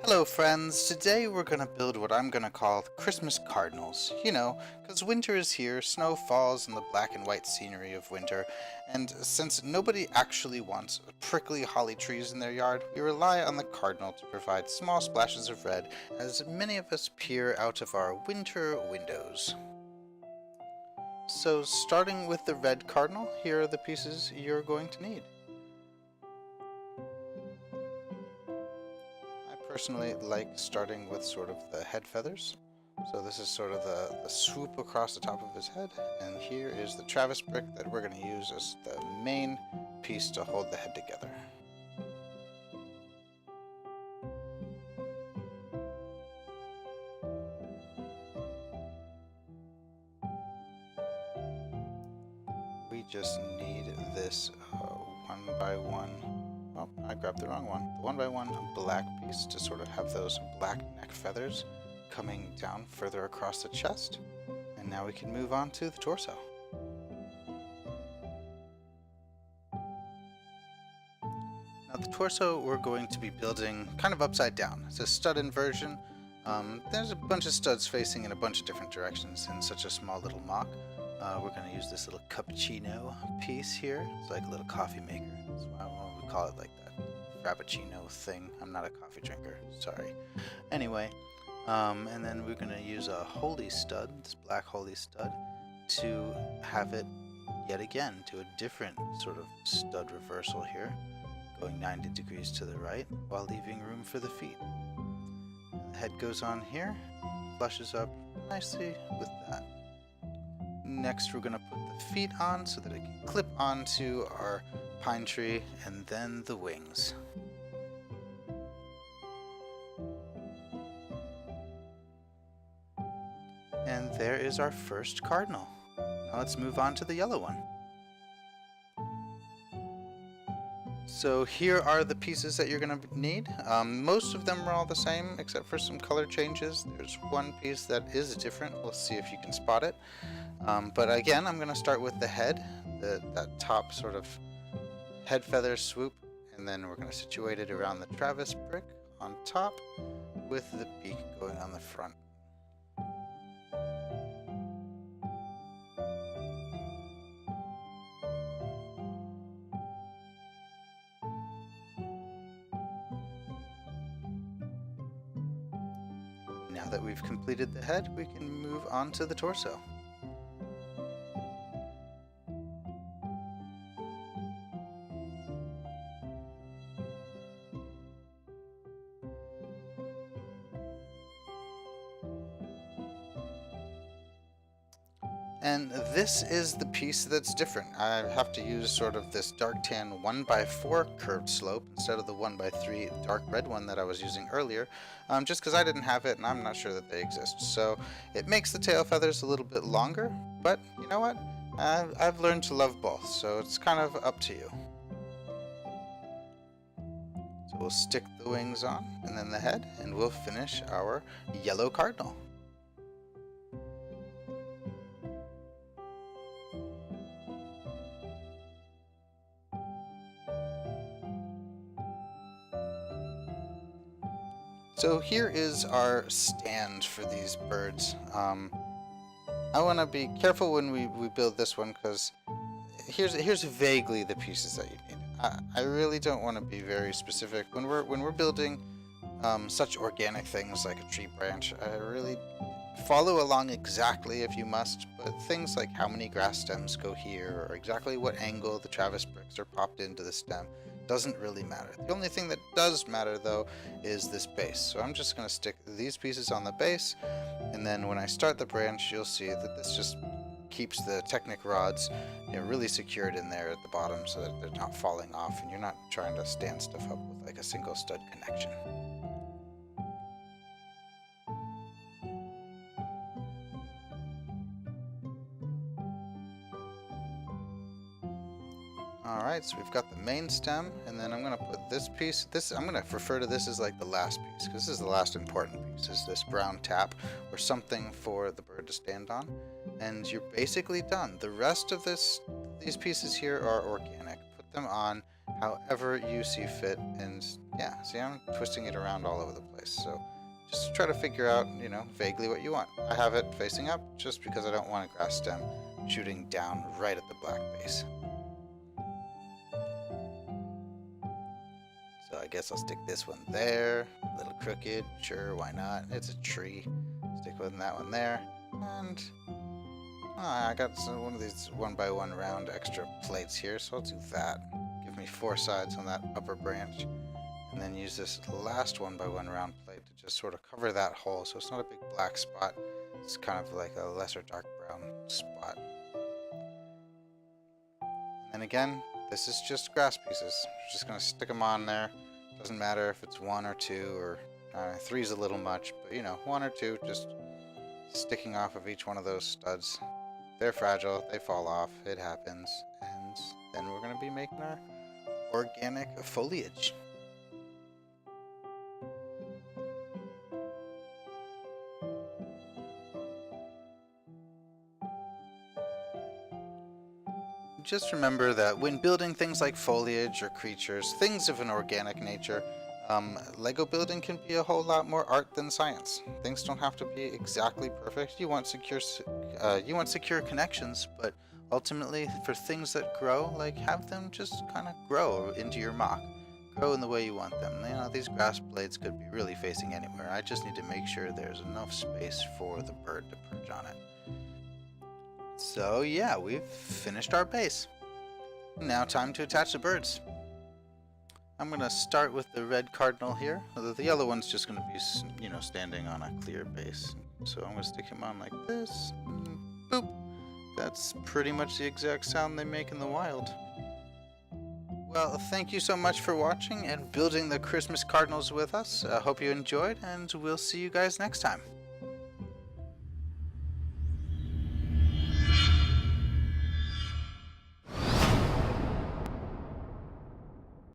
Hello friends, today we're gonna build what I'm gonna call the Christmas Cardinals. You know, cause winter is here, snow falls in the black and white scenery of winter, and since nobody actually wants prickly holly trees in their yard, we rely on the Cardinal to provide small splashes of red as many of us peer out of our winter windows. So starting with the red Cardinal, here are the pieces you're going to need. Personally like starting with sort of the head feathers. So this is sort of the swoop across the top of his head, and here is the Travis brick that we're going to use as the main piece to hold the head together. We just need this one by one. Oh, I grabbed the wrong one. The one by one black piece to sort of have those black neck feathers coming down further across the chest. And now we can move on to the torso. Now the torso we're going to be building kind of upside down. It's a stud inversion. There's a bunch of studs facing in a bunch of different directions in such a small little mock. We're going to use this little cappuccino piece here. It's like a little coffee maker. That's why we call it like that. Frappuccino thing. I'm not a coffee drinker. Sorry. Anyway, and then we're going to use a holy stud, this black holy stud, to have it yet again to a different sort of stud reversal here, going 90 degrees to the right while leaving room for the feet. The head goes on here, flushes up nicely with that. Next we're going to put the feet on so that it can clip onto our pine tree, and then the wings. And there is our first cardinal. Now let's move on to the yellow one. So here are the pieces that you're going to need. Most of them are all the same except for some color changes. There's one piece that is different. Let's see if you can spot it. But again, I'm going to start with the head, that top sort of head feather swoop, and then we're going to situate it around the Travis brick on top with the beak going on the front. Now that we've completed the head, we can move on to the torso. And this is the piece that's different. I have to use sort of this dark tan 1x4 curved slope instead of the 1x3 dark red one that I was using earlier, just because I didn't have it and I'm not sure that they exist. So it makes the tail feathers a little bit longer, but you know what? I've learned to love both, so it's kind of up to you. So we'll stick the wings on and then the head, and we'll finish our yellow cardinal. So here is our stand for these birds. I want to be careful when we build this one, because here's vaguely the pieces that you need. I really don't want to be very specific when we're building such organic things like a tree branch. I really follow along exactly if you must, but things like how many grass stems go here or exactly what angle the Travis bricks are popped into the stem doesn't really matter. The only thing that does matter though is this base. So I'm just going to stick these pieces on the base, and then when I start the branch you'll see that this just keeps the Technic rods, really secured in there at the bottom so that they're not falling off and you're not trying to stand stuff up with like a single stud connection. Alright, so we've got the main stem, and then I'm going to put this piece, I'm going to refer to this as like the last piece, because this is the last important piece, is this brown tap, or something for the bird to stand on, and you're basically done. The rest of these pieces here are organic. Put them on however you see fit, and yeah, see I'm twisting it around all over the place. space. So just try to figure out, you know, vaguely what you want. I have it facing up just because I don't want a grass stem shooting down right at the black base. So I guess I'll stick this one there. A little crooked, sure, why not? It's a tree. Stick with that one there. And I got one of these 1x1 round extra plates here, so I'll do that. Give me 4 sides on that upper branch. And then use this last 1x1 round plate to just sort of cover that hole, so it's not a big black spot. It's kind of like a lesser dark brown spot. And then again, this is just grass pieces. We're just going to stick them on there. Doesn't matter if it's 1 or 2 or 3 is a little much, but you know, 1 or 2 just sticking off of each one of those studs. They're fragile, they fall off, it happens, and then we're going to be making our organic foliage. Just remember that when building things like foliage or creatures, things of an organic nature, Lego building can be a whole lot more art than science. Things don't have to be exactly perfect. You want secure connections, but ultimately, for things that grow, like, have them just kind of grow into your mock. Grow in the way you want them. You know, these grass blades could be really facing anywhere. I just need to make sure there's enough space for the bird to perch on it. So yeah, we've finished our base. Now time to attach the birds. I'm going to start with the red cardinal here. The yellow one's just going to be, you know, standing on a clear base. So I'm going to stick him on like this. Boop. That's pretty much the exact sound they make in the wild. Well, thank you so much for watching and building the Christmas Cardinals with us. I hope you enjoyed, and we'll see you guys next time.